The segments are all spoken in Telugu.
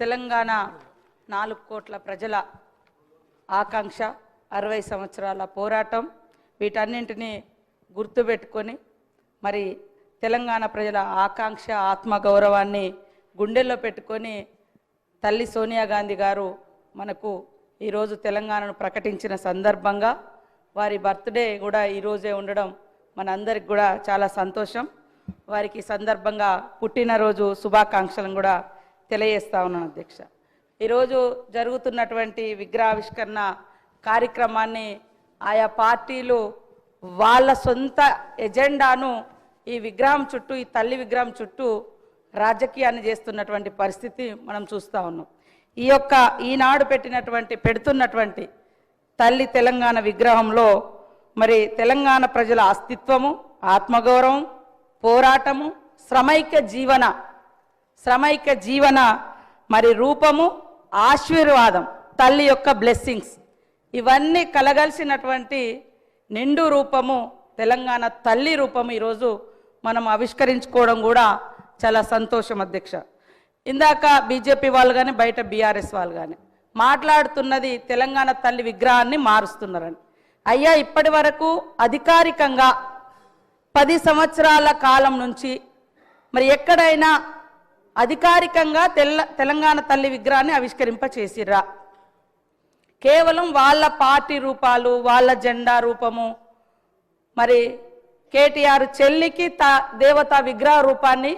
తెలంగాణ 4 కోట్ల ప్రజల ఆకాంక్ష 60 సంవత్సరాల పోరాటం వీటన్నింటినీ గుర్తుపెట్టుకొని మరి తెలంగాణ ప్రజల ఆకాంక్ష ఆత్మగౌరవాన్ని గుండెల్లో పెట్టుకొని తల్లి సోనియా గాంధీ గారు మనకు ఈ రోజు తెలంగాణను ప్రకటించిన సందర్భంగా వారి బర్త్డే కూడా ఈ రోజే ఉండడం మనందరికి కూడా చాలా సంతోషం. వారికి సందర్భంగా పుట్టినరోజు శుభాకాంక్షలను కూడా తెలియజేస్తా ఉన్నాను అధ్యక్ష. ఈరోజు జరుగుతున్నటువంటి విగ్రహావిష్కరణ కార్యక్రమాన్ని ఆయా పార్టీలు వాళ్ళ సొంత ఎజెండాను ఈ విగ్రహం చుట్టూ, ఈ తల్లి విగ్రహం చుట్టూ రాజకీయాన్ని చేస్తున్నటువంటి పరిస్థితి మనం చూస్తూ ఉన్నాం. ఈనాడు పెడుతున్నటువంటి తల్లి తెలంగాణ విగ్రహంలో మరి తెలంగాణ ప్రజల అస్తిత్వము, ఆత్మగౌరవం, పోరాటము, శ్రమైక జీవన మరి రూపము, ఆశీర్వాదం, తల్లి యొక్క బ్లెస్సింగ్స్ ఇవన్నీ కలగలిసినటువంటి నిండు రూపము తెలంగాణ తల్లి రూపము ఈరోజు మనం ఆవిష్కరించుకోవడం కూడా చాలా సంతోషం అధ్యక్ష. ఇందాక బీజేపీ వాళ్ళు కానీ బయట బీఆర్ఎస్ వాళ్ళు కానీ మాట్లాడుతున్నది తెలంగాణ తల్లి విగ్రహాన్ని మారుస్తున్నారని. అయ్యా, ఇప్పటి వరకు అధికారికంగా 10 సంవత్సరాల కాలం నుంచి మరి ఎక్కడైనా అధికారికంగా తెలంగాణ తల్లి విగ్రహాన్ని ఆవిష్కరింపచేసిర్రా? కేవలం వాళ్ళ పార్టీ రూపాలు, వాళ్ళ జెండా రూపము, మరి కేటీఆర్ చెల్లికి దేవతా విగ్రహ రూపాన్ని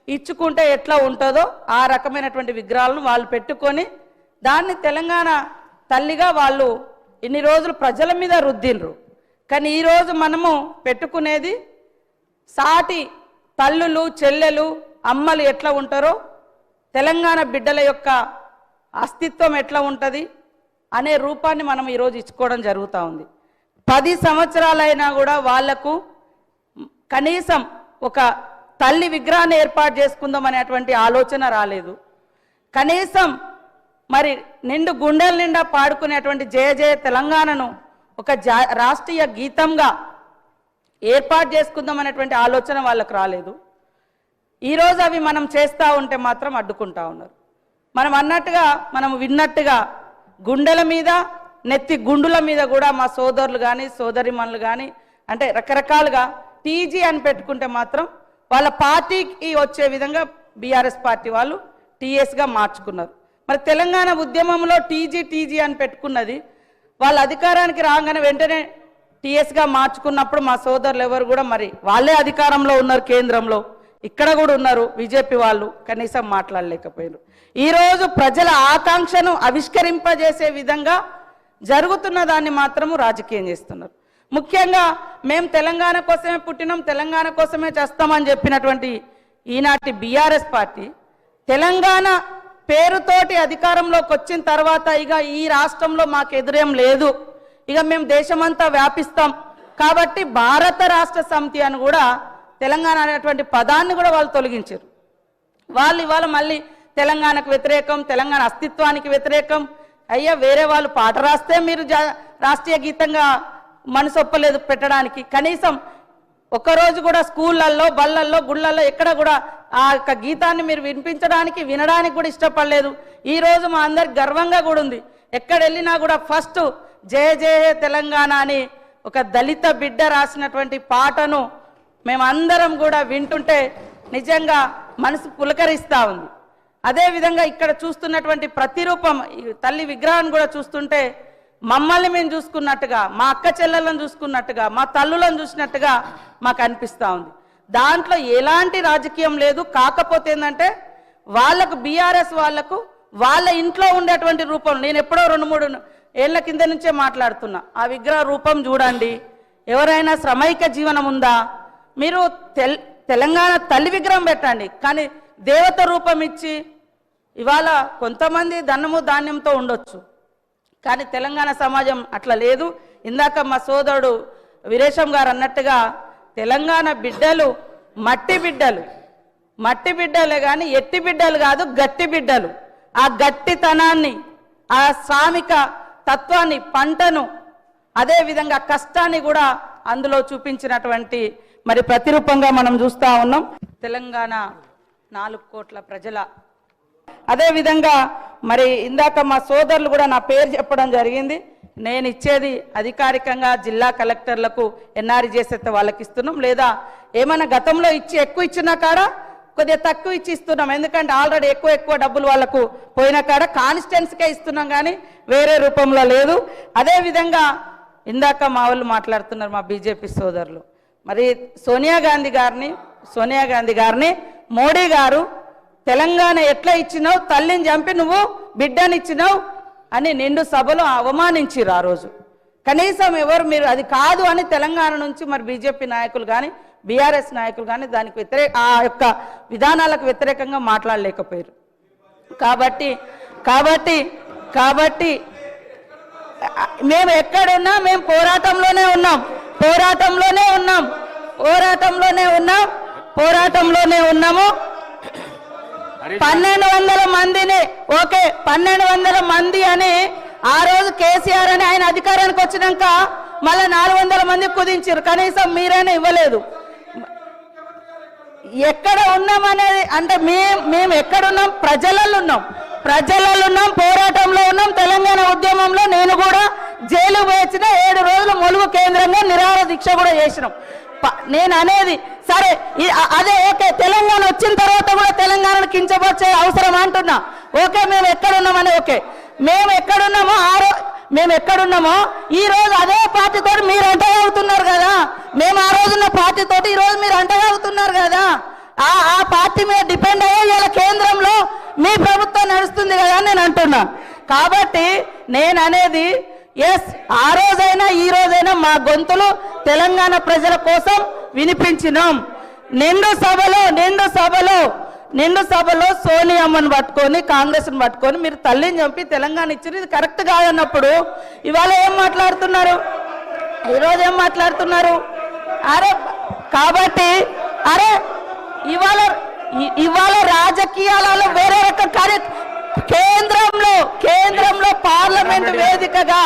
ఇచ్చుకుంటే ఎట్లా ఉంటుందో ఆ రకమైనటువంటి విగ్రహాలను వాళ్ళు పెట్టుకొని దాన్ని తెలంగాణ తల్లిగా వాళ్ళు ఇన్ని రోజులు ప్రజల మీద రుద్దిండ్రు. కానీ ఈరోజు మనము పెట్టుకునేది సాటి తల్లులు, చెల్లెలు, అమ్మలు ఎట్లా ఉంటారో, తెలంగాణ బిడ్డల యొక్క అస్తిత్వం ఎట్లా ఉంటుంది అనే రూపాన్ని మనం ఈరోజు ఇచ్చుకోవడం జరుగుతూ ఉంది. 10 సంవత్సరాలైనా కూడా వాళ్లకు కనీసం ఒక తల్లి విగ్రహాన్ని ఏర్పాటు చేసుకుందాం అనేటువంటి ఆలోచన రాలేదు. కనీసం మరి నిండు గుండెల నిండా పాడుకునేటువంటి జయ జయ తెలంగాణను ఒక రాష్ట్రీయ గీతంగా ఏర్పాటు చేసుకుందాం అనేటువంటి ఆలోచన వాళ్ళకు రాలేదు. ఈరోజు అవి మనం చేస్తూ ఉంటే మాత్రం అడ్డుకుంటా ఉన్నారు. మనం అన్నట్టుగా, మనం విన్నట్టుగా గుండెల మీద, నెత్తి గుండుల మీద కూడా మా సోదరులు కానీ సోదరిమణులు కానీ అంటే రకరకాలుగా టీజీ అని పెట్టుకుంటే మాత్రం వాళ్ళ పార్టీకి వచ్చే విధంగా బీఆర్ఎస్ పార్టీ వాళ్ళు టీఎస్గా మార్చుకున్నారు. మరి తెలంగాణ ఉద్యమంలో టీజీ అని పెట్టుకున్నది వాళ్ళ అధికారానికి రాగానే వెంటనే టీఎస్గా మార్చుకున్నప్పుడు మా సోదరులు ఎవరు కూడా మరి వాళ్ళే అధికారంలో ఉన్నారు, కేంద్రంలో ఇక్కడ కూడా ఉన్నారు, బీజేపీ వాళ్ళు కనీసం మాట్లాడలేకపోయారు. ఈరోజు ప్రజల ఆకాంక్షను ఆవిష్కరింపజేసే విధంగా జరుగుతున్న దాన్ని మాత్రము రాజకీయం చేస్తున్నారు. ముఖ్యంగా మేము తెలంగాణ కోసమే పుట్టినాం, తెలంగాణ కోసమే చేస్తామని చెప్పినటువంటి ఈనాటి బీఆర్ఎస్ పార్టీ తెలంగాణ పేరుతోటి అధికారంలోకి వచ్చిన తర్వాత ఇక ఈ రాష్ట్రంలో మాకు ఎదురేం లేదు, ఇక మేము దేశమంతా వ్యాపిస్తాం కాబట్టి భారత రాష్ట్ర సమితి అని కూడా తెలంగాణ అనేటువంటి పదాన్ని కూడా వాళ్ళు తొలగించారు. వాళ్ళు ఇవాళ మళ్ళీ తెలంగాణకు వ్యతిరేకం, తెలంగాణ అస్తిత్వానికి వ్యతిరేకం. అయ్యా, వేరే వాళ్ళు పాట రాస్తే మీరు రాష్ట్రీయ గీతంగా మనసొప్పలేదు పెట్టడానికి. కనీసం ఒక్కరోజు కూడా స్కూళ్ళల్లో, బళ్ళల్లో, గుళ్ళల్లో ఎక్కడ కూడా ఆ యొక్క గీతాన్ని మీరు వినిపించడానికి, వినడానికి కూడా ఇష్టపడలేదు. ఈరోజు మా అందరికి గర్వంగా కూడా ఉంది. ఎక్కడ వెళ్ళినా కూడా ఫస్ట్ జయ జయ తెలంగాణ అని ఒక దళిత బిడ్డ రాసినటువంటి పాటను మేమందరం కూడా వింటుంటే నిజంగా మనసు పులకరిస్తూ ఉంది. అదేవిధంగా ఇక్కడ చూస్తున్నటువంటి ప్రతిరూపం తల్లి విగ్రహాన్ని కూడా చూస్తుంటే మమ్మల్ని మేము చూసుకున్నట్టుగా, మా అక్క చెల్లెలను చూసుకున్నట్టుగా, మా తల్లులను చూసినట్టుగా మాకు అనిపిస్తూ ఉంది. దాంట్లో ఎలాంటి రాజకీయం లేదు. కాకపోతే ఏంటంటే వాళ్ళకు, బీఆర్ఎస్ వాళ్లకు వాళ్ళ ఇంట్లో ఉండేటువంటి రూపం, నేను ఎప్పుడో 2-3 ఏళ్ల కింద నుంచే మాట్లాడుతున్నా, ఆ విగ్రహ రూపం చూడండి. ఎవరైనా శ్రమైక జీవనం ఉందా? మీరు తెలంగాణ తల్లి విగ్రహం పెట్టండి, కానీ దేవత రూపం ఇచ్చి ఇవాళ కొంతమంది ధనము ధాన్యంతో ఉండొచ్చు, కానీ తెలంగాణ సమాజం అట్లా లేదు. ఇందాక మా సోదరుడు వీరేశం గారు అన్నట్టుగా తెలంగాణ బిడ్డలు మట్టి బిడ్డలే కానీ ఎట్టి బిడ్డలు కాదు, గట్టి బిడ్డలు. ఆ గట్టితనాన్ని, ఆ శ్రామిక తత్వాన్ని, పంటను, అదేవిధంగా కష్టాన్ని కూడా అందులో చూపించినటువంటి మరి ప్రతిరూపంగా మనం చూస్తూ ఉన్నాం. తెలంగాణ 4 కోట్ల ప్రజల అదేవిధంగా మరి ఇందాక మా సోదరులు కూడా నా పేరు చెప్పడం జరిగింది. నేను ఇచ్చేది అధికారికంగా జిల్లా కలెక్టర్లకు ఎన్ఆర్ఈ చేసేస్తే వాళ్ళకి ఇస్తున్నాం, లేదా ఏమైనా గతంలో ఎక్కువ ఇచ్చినా కాడ కొద్దిగా తక్కువ ఇచ్చి ఇస్తున్నాం. ఎందుకంటే ఆల్రెడీ ఎక్కువ డబ్బులు వాళ్ళకు పోయిన కాడ కాన్స్టిట్యున్సీకే ఇస్తున్నాం, కానీ వేరే రూపంలో లేదు. అదేవిధంగా ఇందాక మా వాళ్ళు మాట్లాడుతున్నారు మా బీజేపీ సోదరులు, మరి సోనియా గాంధీ గారిని మోడీ గారు తెలంగాణ ఎట్లా ఇచ్చినావు, తల్లిని చంపి నువ్వు బిడ్డనిచ్చినావు అని నిండు సభలో అవమానించిరు. ఆ రోజు కనీసం ఎవరు మీరు అది కాదు అని తెలంగాణ నుంచి మరి బీజేపీ నాయకులు కానీ బీఆర్ఎస్ నాయకులు కానీ దానికి ఆ యొక్క విధానాలకు వ్యతిరేకంగా మాట్లాడలేకపోయారు. కాబట్టి మేము ఎక్కడున్నా మేము పోరాటంలోనే ఉన్నాము. 1200 మందిని 1200 మంది అని ఆ రోజు కేసీఆర్ అని ఆయన అధికారానికి వచ్చినాక మళ్ళీ 400 మంది కుదించారు. కనీసం మీరైనా ఇవ్వలేదు. ఎక్కడ ఉన్నాం అనేది అంటే మేము ఎక్కడున్నాం, ప్రజలలో ఉన్నాం, పోరాటంలో ఉన్నాం. తెలంగాణ ఉద్యమంలో నేను కూడా జైలు వేసిన 7 రోజులు ములుగు కేంద్రంగా నిరాహార దీక్ష కూడా చేసినాం. నేను అనేది సరే అదే తెలంగాణ వచ్చిన తర్వాత కూడా తెలంగాణను కించపరిచే అవసరం అంటున్నా. మేము ఎక్కడున్నామని మేము ఎక్కడున్నామో ఈ రోజు అదే పార్టీతో మీరు అంటగలుగుతున్నారు కదా. మేము ఆ రోజున్న పార్టీతోటి ఈ రోజు మీరు అంటగలుగుతున్నారు కదా. ఆ పార్టీ మీద డిపెండ్ అయ్యే ఇలా కేంద్రంలో మీ ప్రభుత్వం నడుస్తుంది కదా అని నేను అంటున్నా. కాబట్టి నేను అనేది ఆ రోజైనా ఈ రోజైనా మా గొంతులు తెలంగాణ ప్రజల కోసం వినిపించినాం. నిండు సభలో సోనియమ్మను పట్టుకొని కాంగ్రెస్ను పట్టుకొని మీరు తల్లిని చంపి తెలంగాణ ఇచ్చింది ఇది కరెక్ట్ కాదన్నప్పుడు ఇవాళ ఏం మాట్లాడుతున్నారు, ఈరోజు ఏం మాట్లాడుతున్నారు? కాబట్టి ఇవాళ రాజకీయాలలో వేరే రకం కేంద్రంలో పార్లమెంటు వేదికగా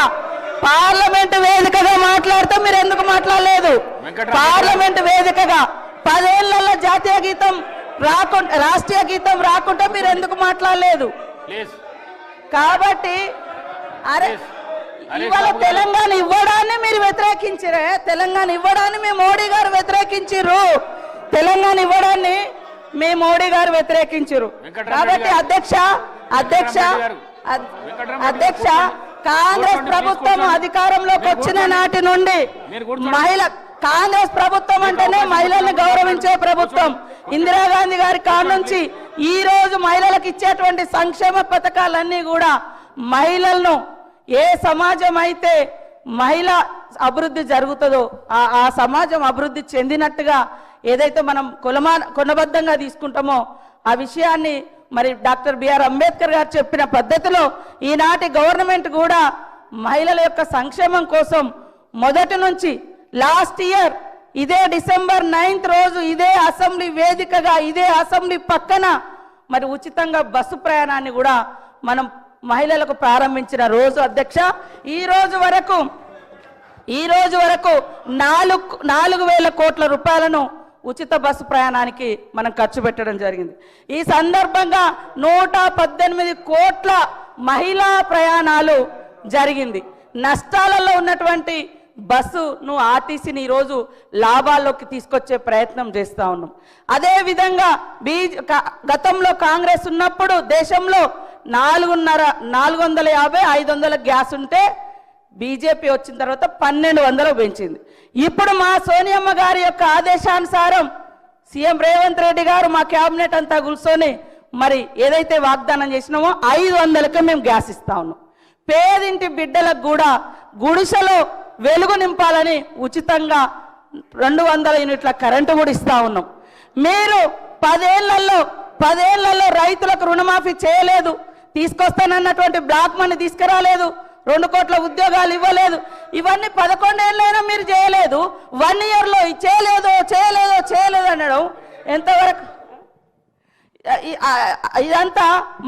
మాట్లాడితే మీరు ఎందుకు మాట్లాడలేదు? పార్లమెంటు వేదికగా 10 ఏళ్లలో జాతీయ గీతం రాకుండా రాష్ట్రీయ గీతం రాకుండా మీరు ఎందుకు మాట్లాడలేదు? కాబట్టి ఇవాళ తెలంగాణ ఇవ్వడాన్ని మీరు వ్యతిరేకించారే, తెలంగాణ ఇవ్వడాన్ని మీ మోడీ గారు వ్యతిరేకించారు. తెలంగాణ ఇవ్వడాన్ని మీ మోడీ గారు వ్యతిరేకించారు. కాబట్టి అధ్యక్ష కాంగ్రెస్ ప్రభుత్వం అధికారంలోకి వచ్చిన నాటి నుండి కాంగ్రెస్ ప్రభుత్వం అంటేనే మహిళల్ని గౌరవించే ప్రభుత్వం. ఇందిరాగాంధీ గారి కాడ నుంచి ఈ రోజు మహిళలకు ఇచ్చేటువంటి సంక్షేమ పథకాలన్నీ కూడా మహిళలను ఏ సమాజం అయితే మహిళ అభివృద్ధి జరుగుతుందో ఆ సమాజం అభివృద్ధి చెందినట్టుగా ఏదైతే మనం కొనబద్ధంగా తీసుకుంటామో ఆ విషయాన్ని మరి డాక్టర్ బిఆర్ అంబేద్కర్ గారు చెప్పిన పద్ధతిలో ఈనాటి గవర్నమెంట్ కూడా మహిళల యొక్క సంక్షేమం కోసం మొదటి నుంచి లాస్ట్ ఇయర్ ఇదే డిసెంబర్ 9th రోజు ఇదే అసెంబ్లీ వేదికగా ఇదే అసెంబ్లీ పక్కన మరి ఉచితంగా బస్సు ప్రయాణాన్ని కూడా మనం మహిళలకు ప్రారంభించిన రోజు అధ్యక్ష. ఈ రోజు వరకు 4,000 కోట్ల రూపాయలను ఉచిత బస్సు ప్రయాణానికి మనం ఖర్చు పెట్టడం జరిగింది. ఈ సందర్భంగా 118 కోట్ల మహిళా ప్రయాణాలు జరిగింది. నష్టాలలో ఉన్నటువంటి బస్సును ఆర్టీసీని ఈరోజు లాభాల్లోకి తీసుకొచ్చే ప్రయత్నం చేస్తూ ఉన్నాం. అదేవిధంగా గతంలో కాంగ్రెస్ ఉన్నప్పుడు దేశంలో 450-500 గ్యాస్ ఉంటే బీజేపీ వచ్చిన తర్వాత 1200 పెంచింది. ఇప్పుడు మా సోనియమ్మ గారి యొక్క ఆదేశానుసారం సీఎం రేవంత్ రెడ్డి గారు మా క్యాబినెట్ అంతా కూర్చొని మరి ఏదైతే వాగ్దానం చేసినామో 500కే మేము గ్యాస్ ఇస్తా ఉన్నాం. పేదింటి బిడ్డలకు కూడా గుడిసెలో వెలుగు నింపాలని ఉచితంగా 200 యూనిట్ల కరెంటు కూడా ఇస్తా ఉన్నాం. మీరు 10 ఏళ్లలో రైతులకు రుణమాఫీ చేయలేదు, తీసుకొస్తానన్నటువంటి బ్లాక్ మనీ తీసుకురాలేదు, 2 కోట్ల ఉద్యోగాలు ఇవ్వలేదు. ఇవన్నీ 11 ఏళ్ళైనా మీరు చేయలేదు. 1 ఇయర్లో చేయలేదు అనడం ఎంతవరకు, ఇదంతా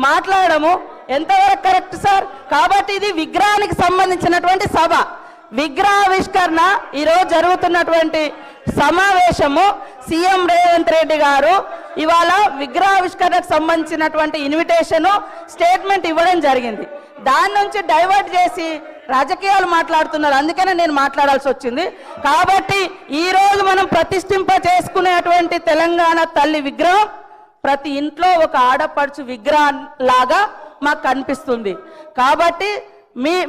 మాట్లాడము ఎంతవరకు కరెక్ట్ సార్? కాబట్టి ఇది విగ్రహానికి సంబంధించినటువంటి సభ, విగ్రహావిష్కరణ ఈరోజు జరుగుతున్నటువంటి సమావేశము. సీఎం రేవంత్ రెడ్డి గారు ఇవాళ విగ్రహావిష్కరణకు సంబంధించినటువంటి ఇన్విటేషను స్టేట్మెంట్ ఇవ్వడం జరిగింది. దాని నుంచి డైవర్ట్ చేసి రాజకీయాలు మాట్లాడుతున్నారు. అందుకనే నేను మాట్లాడాల్సి వచ్చింది. కాబట్టి ఈరోజు మనం ప్రతిష్ఠింప చేసుకునేటువంటి తెలంగాణ తల్లి విగ్రహం ప్రతి ఇంట్లో ఒక ఆడపడుచు విగ్రహం లాగా మాకు కనిపిస్తుంది. కాబట్టి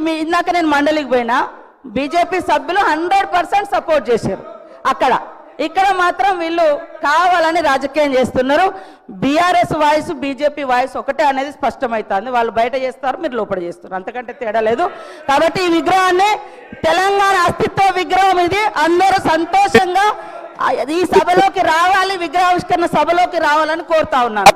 మీ ఇందాక నేను మండలికి పోయినా బీజేపీ సభ్యులు 100% సపోర్ట్ చేశారు. ఇక్కడ మాత్రం వీళ్ళు కావాలని రాజకీయం చేస్తున్నారు. బీఆర్ఎస్ వాయిస్ బీజేపీ వాయిస్ ఒకటే అనేది స్పష్టమవుతుంది. వాళ్ళు బయట చేస్తారు, మీరు లోపల చేస్తారు, అంతకంటే తేడా లేదు. కాబట్టి ఈ విగ్రహాన్ని తెలంగాణ అస్తిత్వ విగ్రహం ఇది. అందరూ సంతోషంగా ఈ సభలోకి రావాలి, విగ్రహావిష్కరణ సభలోకి రావాలని కోరుతా ఉన్నాను.